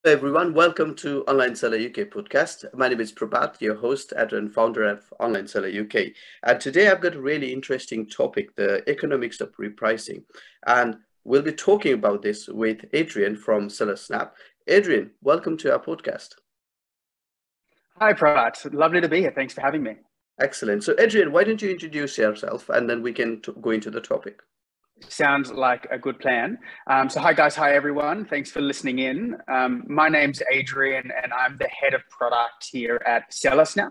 Hello everyone, welcome to Online Seller UK podcast. My name is Prabhat, your host and founder of Online Seller UK. And today I've got a really interesting topic, the economics of repricing. And we'll be talking about this with Adrian from SellerSnap. Adrian, welcome to our podcast. Hi Prabhat, lovely to be here. Thanks for having me. Excellent. So Adrian, why don't you introduce yourself and then we can go into the topic. Sounds like a good plan. So hi guys, hi everyone. Thanks for listening in. My name's Adrian and I'm the head of product here at SellerSnap.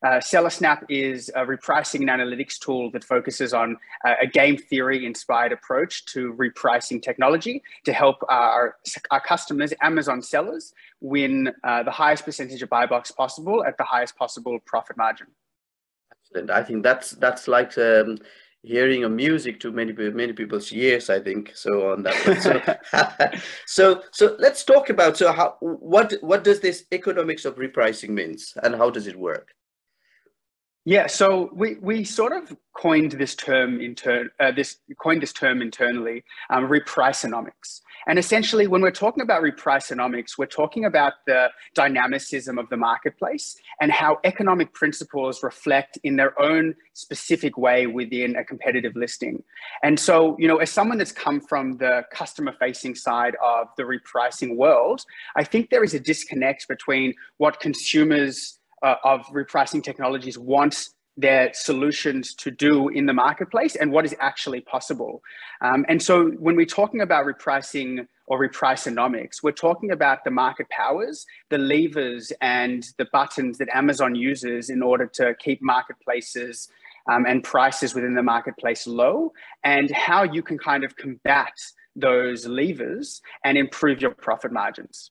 SellerSnap is a repricing and analytics tool that focuses on a game theory inspired approach to repricing technology to help our customers, Amazon sellers, win the highest percentage of buy box possible at the highest possible profit margin. Excellent. I think that's like hearing a music to many people's ears, I think. So on that one. So let's talk about what does this economics of repricing means and how does it work? Yeah, so we sort of coined this term internally, Repricemoics. And essentially, when we're talking about Repricemoics, we're talking about the dynamicism of the marketplace and how economic principles reflect in their own specific way within a competitive listing. And so, as someone that's come from the customer-facing side of the repricing world, I think there is a disconnect between what consumers of repricing technologies want their solutions to do in the marketplace and what is actually possible. And so when we're talking about repricing or Repricemoics, we're talking about the market powers, the levers and the buttons that Amazon uses in order to keep marketplaces and prices within the marketplace low, and how you can kind of combat those levers and improve your profit margins.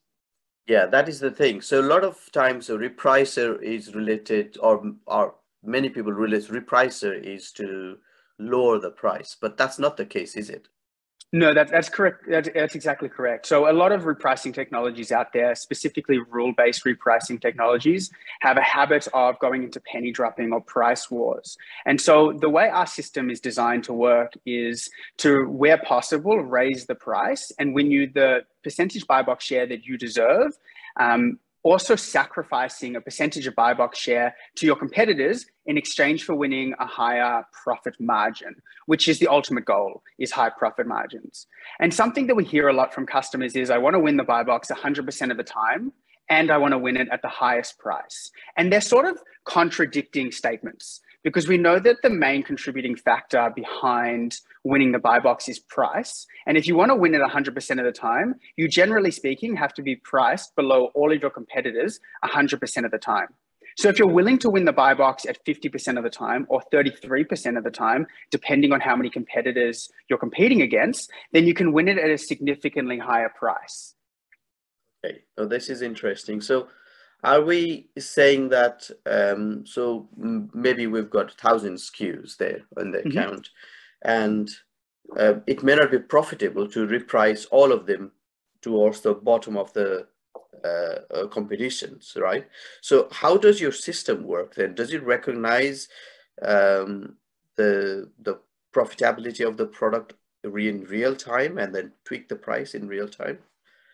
Yeah, that is the thing. So a lot of times a repricer is related, or many people relate repricer is to lower the price, but that's not the case, is it? No, that's correct. That's exactly correct. So a lot of repricing technologies out there, specifically rule-based repricing technologies, have a habit of going into penny dropping or price wars. And so the way our system is designed to work is to, where possible, raise the price and win you the percentage buy box share that you deserve, also sacrificing a percentage of buy box share to your competitors in exchange for winning a higher profit margin, which is the ultimate goal, is high profit margins. And something that we hear a lot from customers is, I want to win the buy box 100% of the time, and I want to win it at the highest price. And they're sort of contradicting statements, because we know that the main contributing factor behind winning the buy box is price. And if you want to win it 100% of the time, you generally speaking have to be priced below all of your competitors 100% of the time. So if you're willing to win the buy box at 50% of the time or 33% of the time, depending on how many competitors you're competing against, then you can win it at a significantly higher price. Okay, so this is interesting. So are we saying that, maybe we've got 1,000 SKUs there on the account, and it may not be profitable to reprice all of them towards the bottom of the competitions, right? So how does your system work then? Does it recognize the profitability of the product in real time and then tweak the price in real time?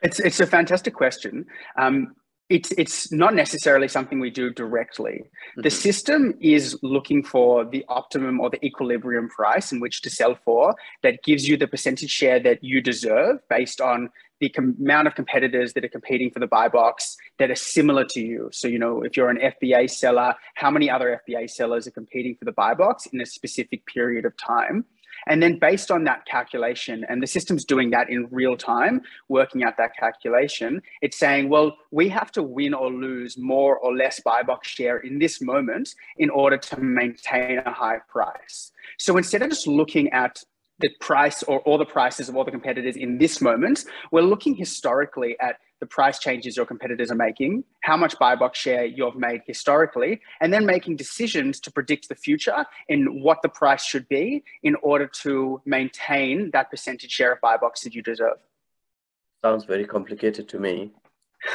It's a fantastic question. It's not necessarily something we do directly. The system is looking for the optimum or the equilibrium price in which to sell for that gives you the percentage share that you deserve based on the amount of competitors that are competing for the buy box that are similar to you. So, if you're an FBA seller, how many other FBA sellers are competing for the buy box in a specific period of time? And then based on that calculation, and the system's doing that in real time, working out that calculation, it's saying, well, we have to win or lose more or less buy box share in this moment in order to maintain a high price. So instead of just looking at the price or all the prices of all the competitors in this moment, we're looking historically at the price changes your competitors are making, how much buy box share you've made historically, and then making decisions to predict the future in what the price should be in order to maintain that percentage share of buy box that you deserve. Sounds very complicated to me.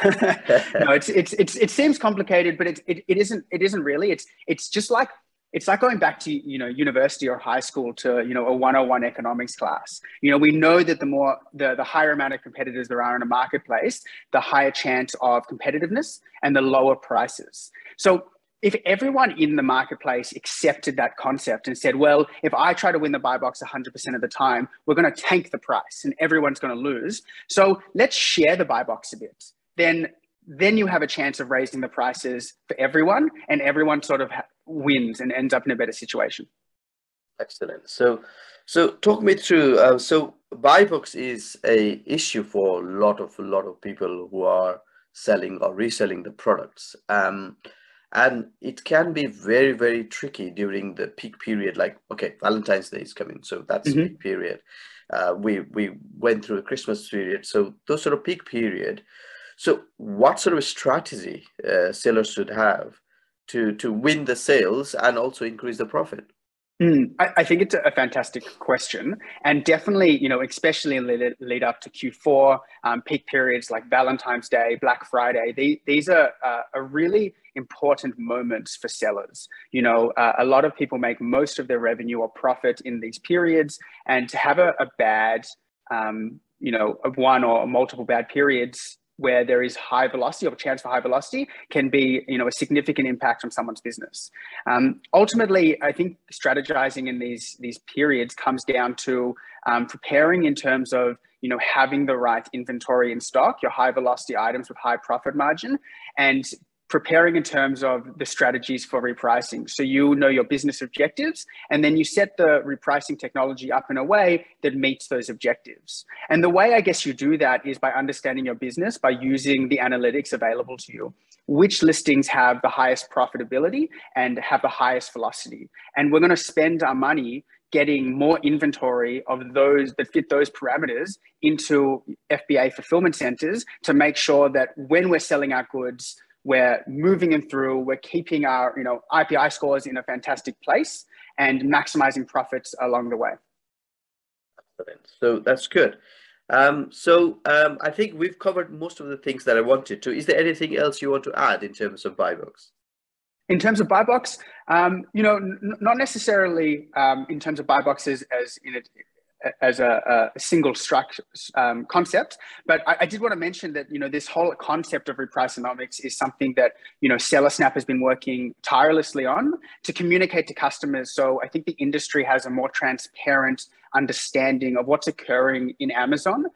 No, it seems complicated, but it isn't really. It's just like it's like going back to, university or high school to, a 101 economics class. We know that the higher amount of competitors there are in a marketplace, the higher chance of competitiveness and the lower prices. So if everyone in the marketplace accepted that concept and said, well, if I try to win the buy box 100% of the time, we're going to tank the price and everyone's going to lose. So let's share the buy box a bit. Then you have a chance of raising the prices for everyone, and everyone sort of wins and ends up in a better situation. Excellent. So talk me through. So Buybox is a issue for a lot of people who are selling or reselling the products. And it can be very, very tricky during the peak period. Like, okay, Valentine's Day is coming, so that's peak period. We went through a Christmas period, so those sort of peak period. So what sort of strategy sellers should have to win the sales and also increase the profit? I think it's a fantastic question, and definitely, especially lead up to Q4, peak periods like Valentine's Day, Black Friday. These are really important moments for sellers. A lot of people make most of their revenue or profit in these periods, and to have a bad, one or multiple bad periods where there is high velocity or chance for high velocity can be, a significant impact on someone's business. Ultimately, I think strategizing in these periods comes down to preparing in terms of, having the right inventory in stock, your high velocity items with high profit margin, and preparing in terms of the strategies for repricing. So your business objectives, and then you set the repricing technology up in a way that meets those objectives. And the way I guess you do that is by understanding your business, by using the analytics available to you. Which listings have the highest profitability and have the highest velocity? And we're going to spend our money getting more inventory of those that fit those parameters into FBA fulfillment centers to make sure that when we're selling our goods, we're moving them through, we're keeping our IPI scores in a fantastic place and maximizing profits along the way. So that's good. I think we've covered most of the things that I wanted to. Is there anything else you want to add in terms of Buybox? In terms of Buybox, not necessarily in terms of Buybox as a single structure concept, but I did want to mention that this whole concept of Repricemoics is something that SellerSnap has been working tirelessly on to communicate to customers. So I think the industry has a more transparent understanding of what's occurring in Amazon,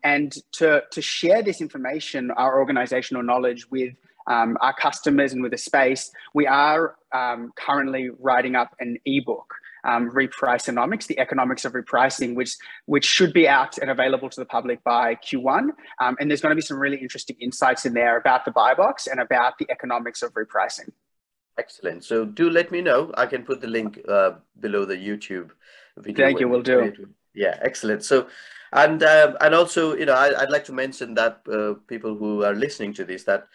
and to share this information, our organizational knowledge with our customers and with the space. We are currently writing up an ebook, Repricemoics, the economics of repricing, which should be out and available to the public by Q1. And there's going to be some really interesting insights in there about the buy box and about the economics of repricing. Excellent. So do let me know. I can put the link below the YouTube video. Thank you. Will do. Yeah, excellent. So, and also, I'd like to mention that people who are listening to this, that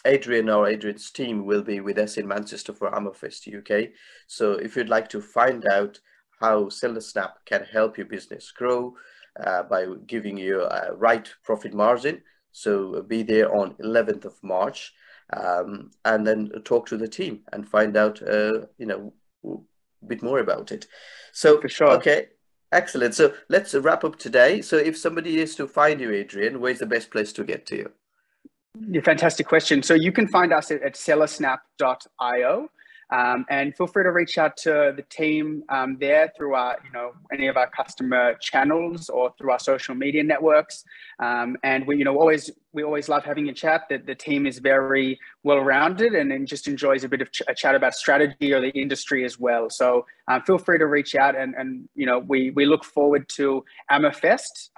Adrian's team will be with us in Manchester for Hammerfest UK. So if you'd like to find out how SellerSnap can help your business grow by giving you a right profit margin, so be there on 11th of March, and then talk to the team and find out a bit more about it. So for sure. Okay, excellent. So let's wrap up today. So if somebody is to find you, Adrian, where's the best place to get to you? Yeah, fantastic question. So you can find us at sellersnap.io, and feel free to reach out to the team there through our, any of our customer channels or through our social media networks. And we always love having a chat. That the team is very well-rounded and just enjoys a bit of a chat about strategy or the industry as well. So feel free to reach out, and we look forward to Hammerfest.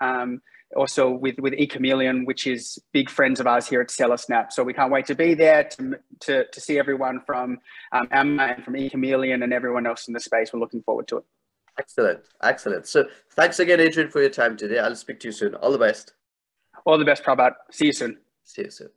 Also with eChameleon, which is big friends of ours here at SellerSnap. So we can't wait to be there to see everyone from Amma and from eChameleon and everyone else in the space. We're looking forward to it. Excellent. So thanks again, Adrian, for your time today. I'll speak to you soon. All the best. All the best, Prabhat. See you soon. See you soon.